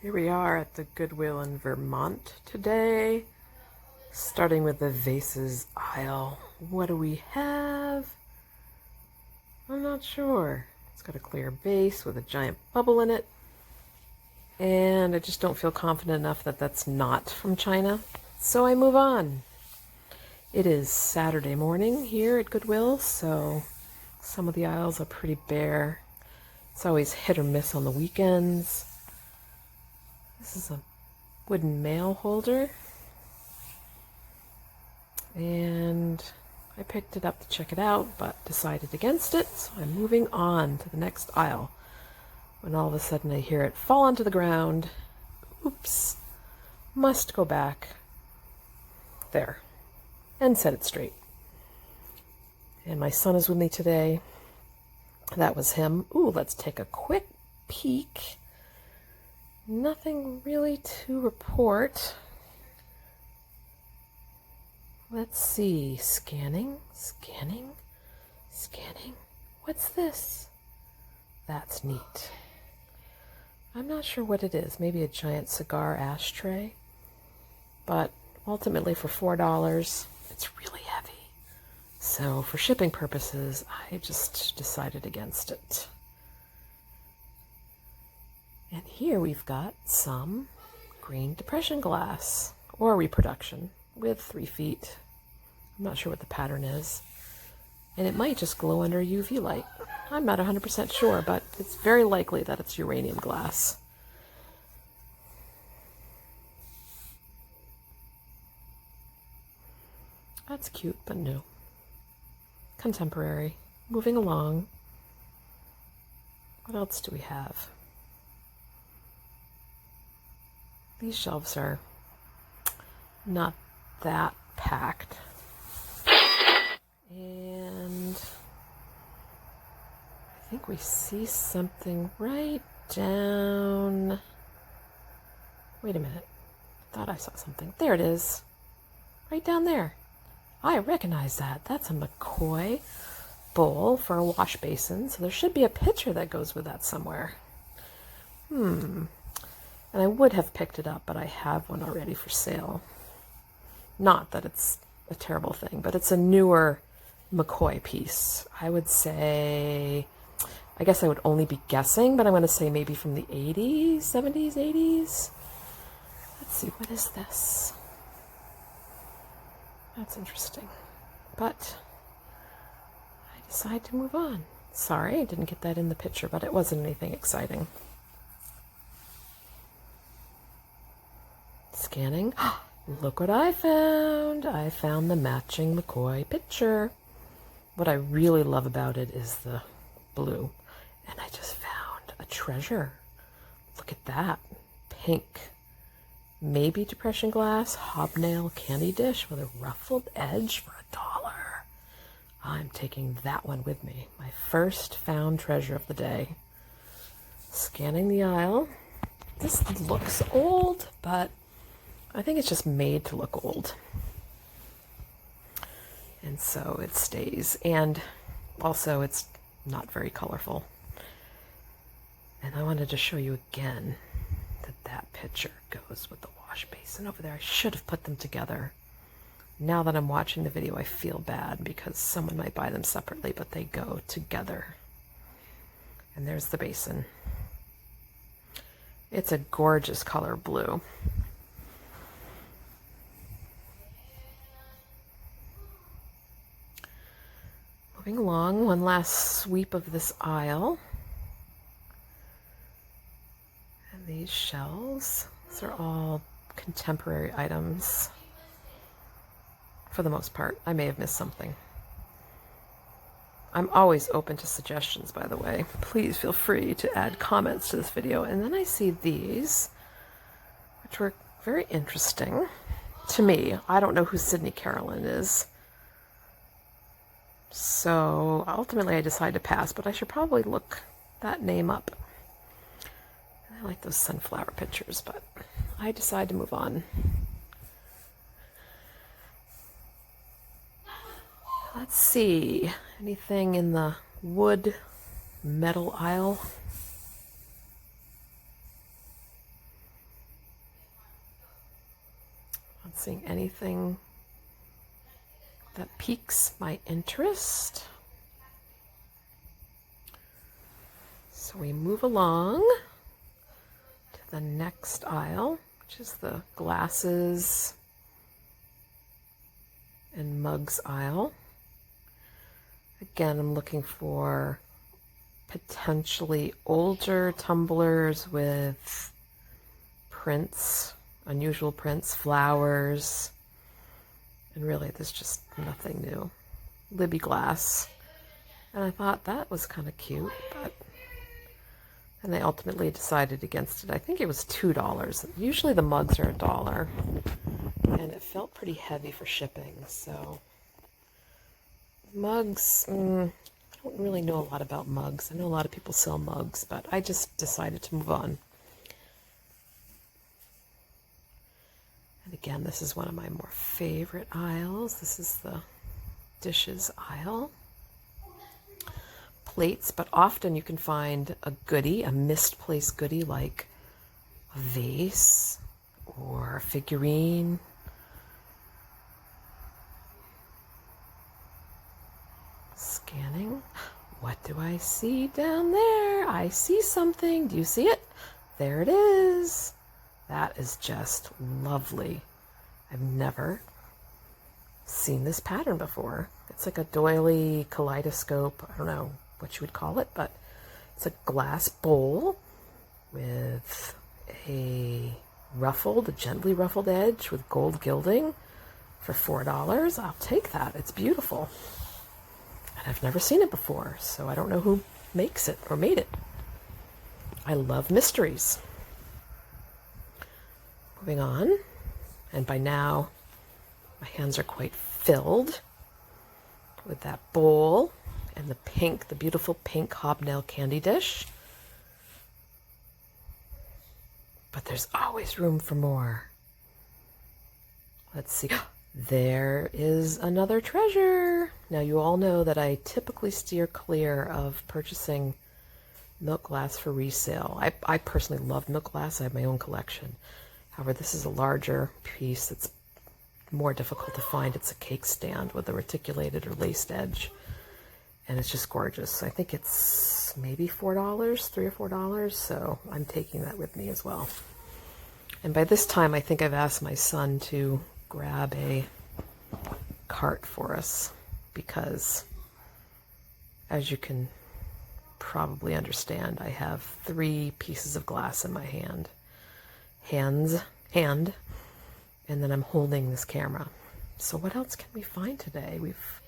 Here we are at the Goodwill in Vermont today, starting with the vases aisle. What do we have? I'm not sure. It's got a clear base with a giant bubble in it, and I just don't feel confident enough that that's not from China, so I move on. It is Saturday morning here at Goodwill, so some of the aisles are pretty bare. It's always hit or miss on the weekends. This is a wooden mail holder, and I picked it up to check it out, but decided against it, so I'm moving on to the next aisle, when all of a sudden I hear it fall onto the ground. Oops. Must go back there and set it straight. And my son is with me today. That was him. Ooh, let's take a quick peek. Nothing really to report. Let's see. Scanning. What's this? That's neat. I'm not sure what it is. Maybe a giant cigar ashtray. But ultimately for $4, it's really heavy. So for shipping purposes, I just decided against it. And here we've got some green depression glass, or reproduction, with 3 feet. I'm not sure what the pattern is. And it might just glow under UV light. I'm not 100% sure, but it's very likely that it's uranium glass. That's cute, but new. Contemporary. Moving along. What else do we have? These shelves are not that packed. And I think we see something right down. Wait a minute. I thought I saw something. There it is. Right down there. I recognize that. That's a McCoy bowl for a wash basin. So there should be a picture that goes with that somewhere. And I would have picked it up, but I have one already for sale. Not that it's a terrible thing, but it's a newer McCoy piece. I would say, I guess I would only be guessing, but I'm going to say maybe from the 80s, 70s, 80s. Let's see, what is this? That's interesting. But I decide to move on. Sorry, I didn't get that in the picture, but it wasn't anything exciting. Scanning. Look what I found. I found the matching McCoy picture. What I really love about it is the blue. And I just found a treasure. Look at that. Pink. Maybe depression glass, hobnail candy dish with a ruffled edge for $1. I'm taking that one with me. My first found treasure of the day. Scanning the aisle. This looks old, but I think it's just made to look old. And so it stays. And also it's not very colorful. And I wanted to show you again that that picture goes with the wash basin over there. I should have put them together. Now that I'm watching the video, I feel bad because someone might buy them separately, but they go together. And there's the basin. It's a gorgeous color blue. Moving along, one last sweep of this aisle. And these shelves, these are all contemporary items for the most part. I may have missed something. I'm always open to suggestions, by the way. Please feel free to add comments to this video. And then I see these, which were very interesting to me. I don't know who Sydney Carolyn is. So ultimately I decided to pass, but I should probably look that name up. I like those sunflower pictures, but I decide to move on. Let's see, anything in the wood metal aisle? seeing anything that piques my interest. So we move along to the next aisle, which is the glasses and mugs aisle. Again, I'm looking for potentially older tumblers with prints, unusual prints, flowers, and really there's just nothing new. Libby glass. And I thought that was kind of cute, but and I ultimately decided against it. I think it was $2. Usually the mugs are $1, and it felt pretty heavy for shipping, so mugs, I don't really know a lot about mugs. I know a lot of people sell mugs, but I just decided to move on. And again, this is one of my more favorite aisles. This is the dishes aisle. Plates, but often you can find a goodie, a misplaced goodie like a vase or a figurine. Scanning. What do I see down there? I see something. Do you see it? There it is. That is just lovely. I've never seen this pattern before. It's like a doily kaleidoscope. I don't know what you would call it, but it's a glass bowl with a gently ruffled edge with gold gilding for $4. I'll take that. It's beautiful. And I've never seen it before, so I don't know who makes it or made it. I love mysteries. Moving on, and by now my hands are quite filled with that bowl and the beautiful pink hobnail candy dish. But there's always room for more. Let's see. There is another treasure. Now you all know that I typically steer clear of purchasing milk glass for resale. I personally love milk glass. I have my own collection. However, this is a larger piece that's more difficult to find. It's a cake stand with a reticulated or laced edge. And it's just gorgeous. I think it's maybe $4, $3 or $4. So I'm taking that with me as well. And by this time, I think I've asked my son to grab a cart for us because, as you can probably understand, I have 3 pieces of glass in my hand, and then I'm holding this camera. So what else can we find today? We've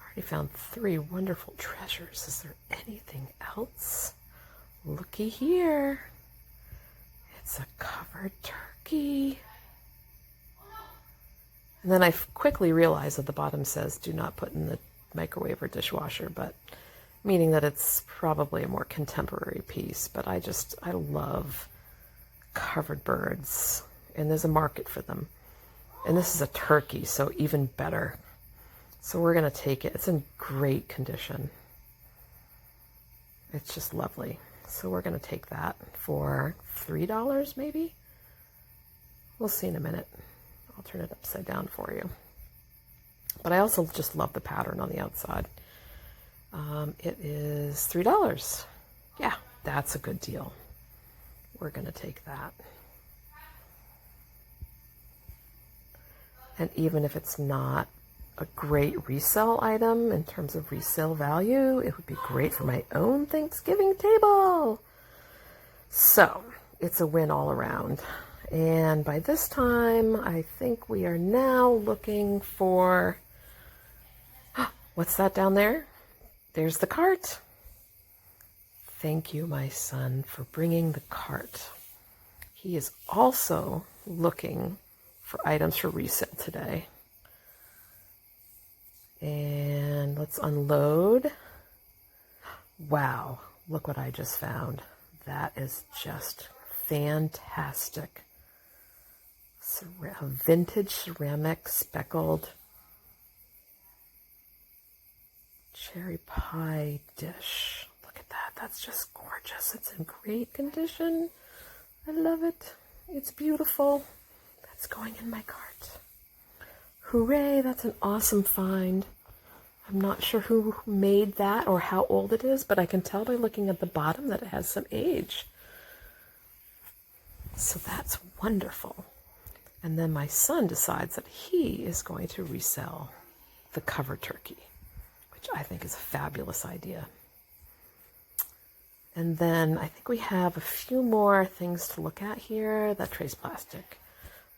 already found 3 wonderful treasures. Is there anything else? Looky here. It's a covered turkey. And then I quickly realized that the bottom says do not put in the microwave or dishwasher, but meaning that it's probably a more contemporary piece. But I love covered birds, and there's a market for them. And this is a turkey, so even better. So we're going to take it. It's in great condition. It's just lovely. So we're going to take that for $3 maybe. We'll see in a minute. I'll turn it upside down for you. But I also just love the pattern on the outside. It is $3. Yeah, that's a good deal. We're going to take that. And even if it's not a great resale item in terms of resale value, it would be great for my own Thanksgiving table. So it's a win all around. And by this time, I think we are now looking for, what's that down there? There's the cart. Thank you, my son, for bringing the cart. He is also looking for items for resale today. And let's unload. Wow, look what I just found. That is just fantastic. Vintage ceramic speckled cherry pie dish. Look at that. That's just gorgeous. It's in great condition. I love it. It's beautiful. It's going in my cart. Hooray, that's an awesome find. I'm not sure who made that or how old it is, but I can tell by looking at the bottom that it has some age. So that's wonderful. And then my son decides that he is going to resell the cover turkey, which I think is a fabulous idea. And then I think we have a few more things to look at here. That tray's plastic.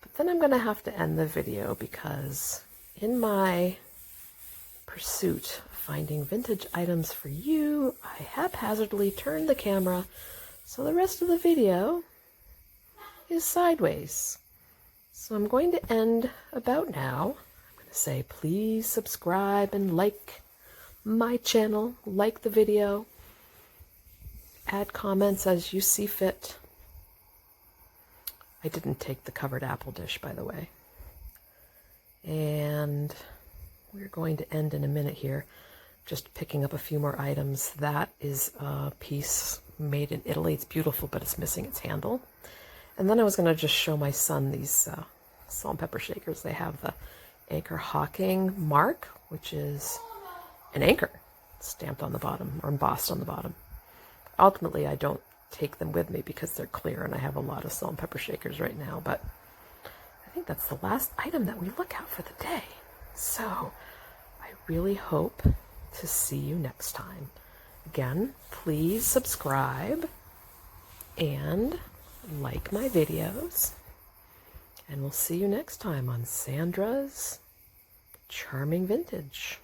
But then I'm going to have to end the video because in my pursuit of finding vintage items for you, I haphazardly turned the camera so the rest of the video is sideways. So I'm going to end about now. I'm going to say please subscribe and like my channel, like the video, add comments as you see fit. I didn't take the covered apple dish, by the way. And we're going to end in a minute here, just picking up a few more items. That is a piece made in Italy. It's beautiful, but it's missing its handle. And then I was going to just show my son these salt and pepper shakers. They have the Anchor Hawking mark, which is an anchor stamped on the bottom or embossed on the bottom. Ultimately, I don't take them with me because they're clear and I have a lot of salt and pepper shakers right now, but I think that's the last item that we look at for the day. So I really hope to see you next time. Again, please subscribe and like my videos, and we'll see you next time on Sandra's Charming Vintage.